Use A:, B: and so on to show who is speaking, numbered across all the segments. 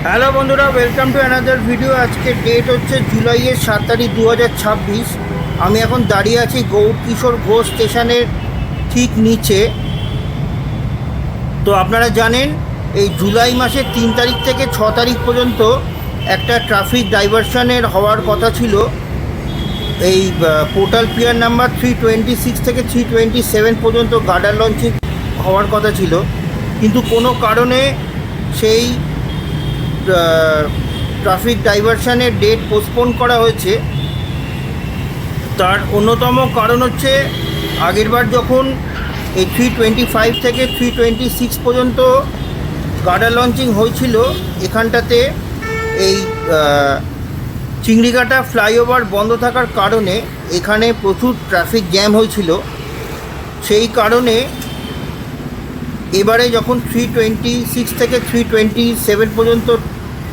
A: Hello বন্ধুরা, welcome to another video. আজকে date হচ্ছে জুলাইয়ের 7 তারিখ 2026। আমি এখন দাঁড়িয়ে আছি গৌরকিশোর ঘোষ স্টেশনের ঠিক নিচে। তো আপনারা জানেন এই জুলাই মাসের 3 তারিখ থেকে 6 তারিখ পর্যন্ত একটা ট্রাফিক ডাইভারশনের হওয়ার কথা ছিল। এই পোর্টাল পিয়ার নাম্বার 326 থেকে 327 পর্যন্ত গার্ডার লঞ্চিং হওয়ার কথা ছিল, কিন্তু কোনো কারণে সেই ট্রাফিক ডাইভারশনের ডেট পোস্টপোন করা হয়েছে। তার অন্যতম কারণ হচ্ছে আগেরবার যখন এই 325 থেকে 326 পর্যন্ত গার্ডার লঞ্চিং হয়েছিল, এখানটাতে এই চিংড়িঘাটা ফ্লাইওভার বন্ধ থাকার কারণে এখানে প্রচুর ট্রাফিক জ্যাম হয়েছিল। সেই কারণে এবারে যখন 326 থেকে 327 পর্যন্ত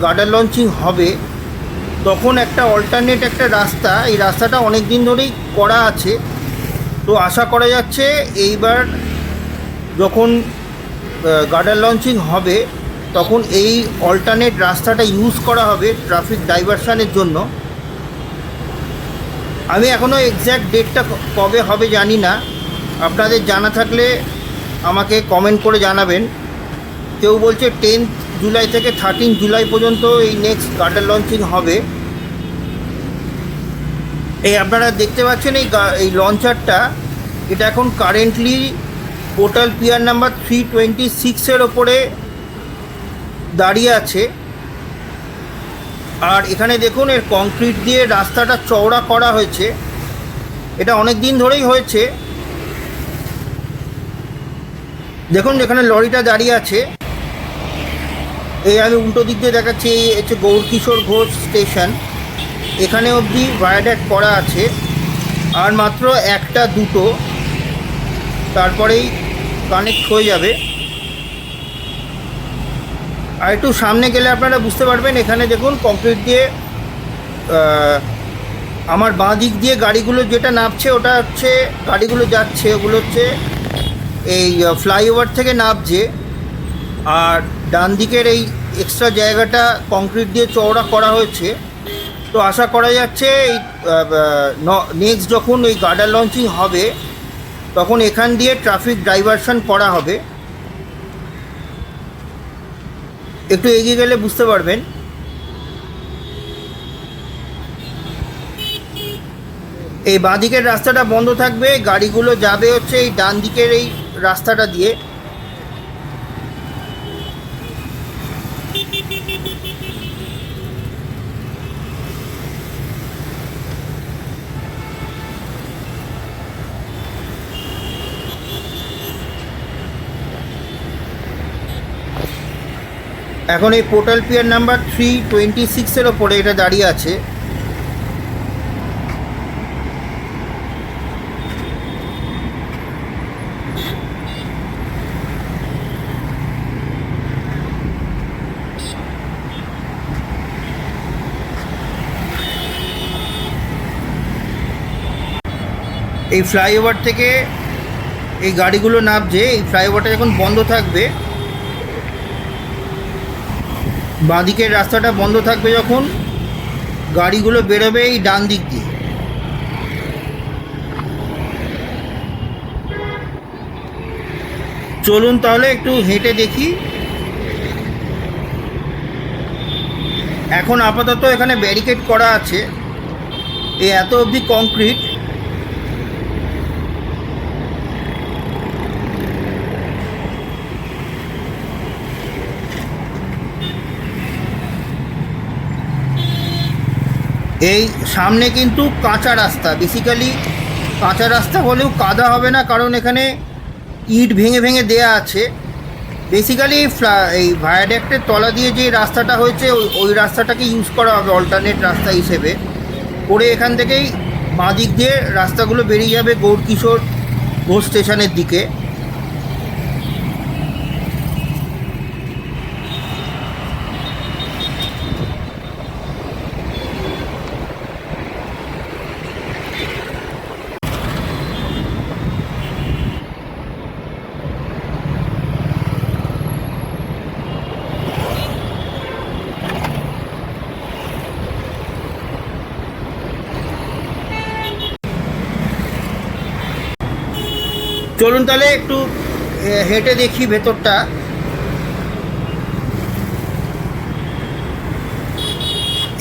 A: গার্ডার লঞ্চিং হবে, তখন একটা অল্টারনেট একটা রাস্তা, এই রাস্তাটা অনেক দিন ধরেই করা আছে। তো আশা করা যাচ্ছে এইবার যখন গার্ডার লঞ্চিং হবে তখন এই অল্টারনেট রাস্তাটা ইউজ করা হবে ট্রাফিক ডাইভারশনের জন্য। আমি এখনও এক্স্যাক্ট ডেটটা কবে হবে জানি না, আপনাদের জানা থাকলে আমাকে কমেন্ট করে জানাবেন। কেউ বলছে 10 জুলাই থেকে 13 জুলাই পর্যন্ত এই নেক্সট গার্ডার লঞ্চিং হবে। এই আপনারা দেখতে পাচ্ছেন এই লঞ্চারটা, এটা এখন কারেন্টলি পোর্টাল পিয়ার নাম্বার 326-এর ওপরে দাঁড়িয়ে আছে। আর এখানে দেখুন এর কংক্রিট দিয়ে রাস্তাটা চওড়া করা হয়েছে। এটা অনেক দিন ধরেই হয়েছে। দেখুন যেখানে লরিটা দাঁড়িয়ে আছে, এই আমি উল্টো দিক দিয়ে দেখাচ্ছি, এই হচ্ছে গৌরকিশোর ঘোষ স্টেশন। এখানে অবধি ভায়াডাক্ট করা আছে, আর মাত্র একটা দুটো তারপরেই কানেক্ট হয়ে যাবে। আর একটু সামনে গেলে আপনারা বুঝতে পারবেন, এখানে দেখুন কংক্রিট দিয়ে আমার বাঁ দিক দিয়ে গাড়িগুলো যেটা নামছে ওটা হচ্ছে, গাড়িগুলো যাচ্ছে ওগুলো হচ্ছে এই ফ্লাইওভার থেকে নামছে। আর ডান দিকের এই এক্সট্রা জায়গাটা কংক্রিট দিয়ে চওড়া করা হয়েছে। তো আশা করা যাচ্ছে এই নেক্সট যখন এই গার্ডার লঞ্চিং হবে তখন এখান দিয়ে ট্রাফিক ডাইভারশন করা হবে। একটু এগিয়ে গেলে বুঝতে পারবেন। এই বাঁ দিকের রাস্তাটা বন্ধ থাকবে, গাড়িগুলো যাবে হচ্ছে এই ডান দিকের এই রাস্তাটা দিয়ে। এখন এই পোর্টাল পিয়ার নাম্বার 326-এর ওপরে এটা দাঁড়িয়ে আছে। এই ফ্লাইওভার থেকে এই গাড়িগুলো নামছে, এই ফ্লাইওভারটা যখন বন্ধ থাকবে, বাঁদিকের রাস্তাটা বন্ধ থাকবে যখন, গাড়িগুলো বেরোবে এই ডান দিক দিয়ে। চলুন তাহলে একটু হেঁটে দেখি। এখন আপাতত এখানে ব্যারিকেড করা আছে, এই এত অবধি কংক্রিট। এই সামনে কিন্তু কাঁচা রাস্তা, বেসিক্যালি কাঁচা রাস্তা হলেও কাদা হবে না, কারণ এখানে ইট ভেঙে ভেঙে দেয়া আছে। বেসিক্যালি এই ভায়াডাক্টের তলা দিয়ে যে রাস্তাটা হয়েছে ওই রাস্তাটাকে ইউজ করা হবে অল্টারনেট রাস্তা হিসেবে করে। এখান থেকেই বাঁ দিক দিয়ে রাস্তাগুলো বেরিয়ে যাবে গৌরকিশোর ঘোষ স্টেশনের দিকে। চলুন তাহলে একটু হেঁটে দেখি ভেতরটা।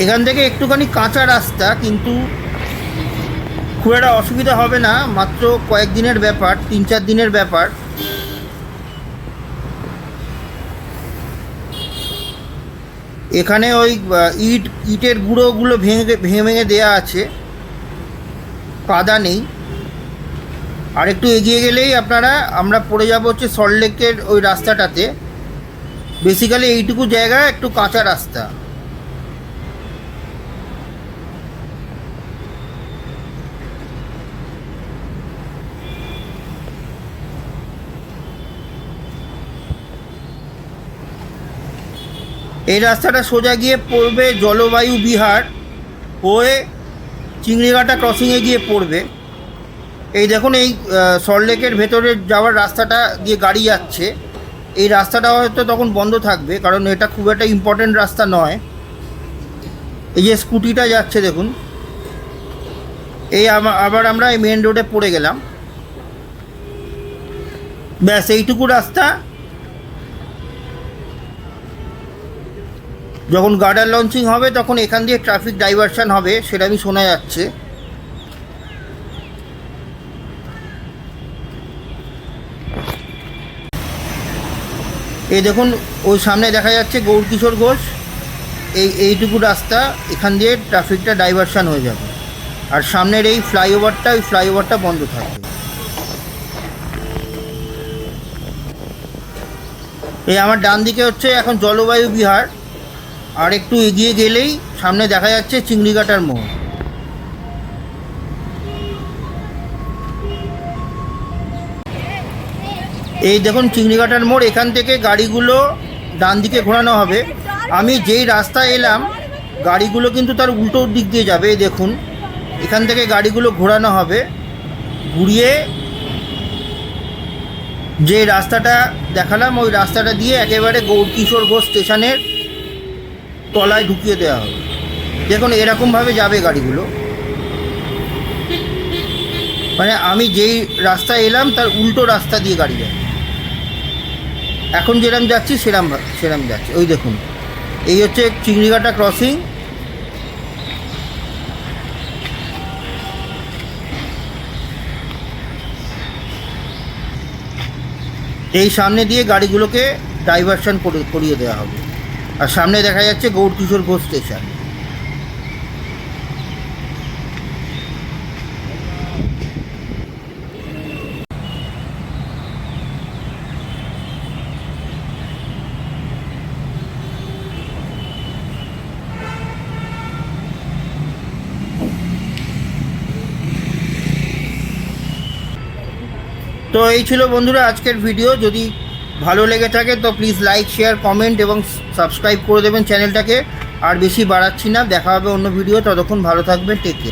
A: এখান থেকে একটুখানি কাঁচা রাস্তা, কিন্তু খুব একটা অসুবিধা হবে না, মাত্র কয়েকদিনের ব্যাপার, 3-4 দিনের ব্যাপার। এখানে ওই ইটের গুঁড়োগুলো ভেঙে ভেঙে দেওয়া আছে, কাদা নেই। আর একটু এগিয়ে গেলেই আমরা পড়ে যাব হচ্ছে সল্টলেকের ওই রাস্তাটাতে। বেসিক্যালি এইটুকু জায়গা একটু কাঁচা রাস্তা। এই রাস্তাটা সোজা গিয়ে পড়বে জলবায়ু বিহার হয়ে চিংড়িঘাটা ক্রসিংয়ে গিয়ে পড়বে। এই দেখুন, এই সল্টলেকের ভেতরে যাওয়ার রাস্তাটা দিয়ে গাড়ি যাচ্ছে। এই রাস্তাটা হয়তো তখন বন্ধ থাকবে, কারণ এটা খুব একটা ইম্পর্টেন্ট রাস্তা নয়। এই যে স্কুটিটা যাচ্ছে দেখুন, এই আবার আমরা এই মেন রোডে পড়ে গেলাম। ব্যাস এইটুকু রাস্তা। যখন গার্ডার লঞ্চিং হবে তখন এখান দিয়ে ট্রাফিক ডাইভারশন হবে, সেটা আমি শোনা যাচ্ছে। এই দেখুন, ওই সামনে দেখা যাচ্ছে গৌরকিশোর ঘোষ। এইটুকু রাস্তা, এখান দিয়ে ট্রাফিকটা ডাইভারশন হয়ে যাবে। আর সামনের এই ফ্লাইওভারটা বন্ধ থাকবে। এই আমার ডান দিকে হচ্ছে এখন জলবায়ু বিহার। আর একটু এগিয়ে গেলেই সামনে দেখা যাচ্ছে চিংড়িঘাটার মোড়। এই দেখুন চিংড়িঘাটার মোড়। এখান থেকে গাড়িগুলো ডান দিকে ঘোরানো হবে। আমি যেই রাস্তায় এলাম গাড়িগুলো কিন্তু তার উল্টো দিক দিয়ে যাবে। দেখুন, এখান থেকে গাড়িগুলো ঘোরানো হবে, ঘুরিয়ে যে রাস্তাটা দেখালাম ওই রাস্তাটা দিয়ে একেবারে গৌরকিশোর ঘোষ স্টেশনের তলায় ঢুকিয়ে দেওয়া হবে। দেখুন এরকমভাবে যাবে গাড়িগুলো, মানে আমি যেই রাস্তায় এলাম তার উল্টো রাস্তা দিয়ে গাড়ি যাবে। এখন যেরকম যাচ্ছি সেরম যাচ্ছে। ওই দেখুন, এই হচ্ছে চিংড়িঘাটা ক্রসিং। এই সামনে দিয়ে গাড়িগুলোকে ডাইভারশন করিয়ে দেওয়া হবে। আর সামনে দেখা যাচ্ছে গৌরকিশোর ঘোষ স্টেশন। তো এই ছিল বন্ধুরা আজকের ভিডিও। যদি ভালো লেগে থাকে তো প্লিজ লাইক, শেয়ার, কমেন্ট এবং সাবস্ক্রাইব করে দেবেন চ্যানেলটাকে। আর বেশি বাড়াচ্ছি না, দেখা হবে অন্য ভিডিও। ততক্ষণ ভালো থাকবেন, টেক কেয়ার।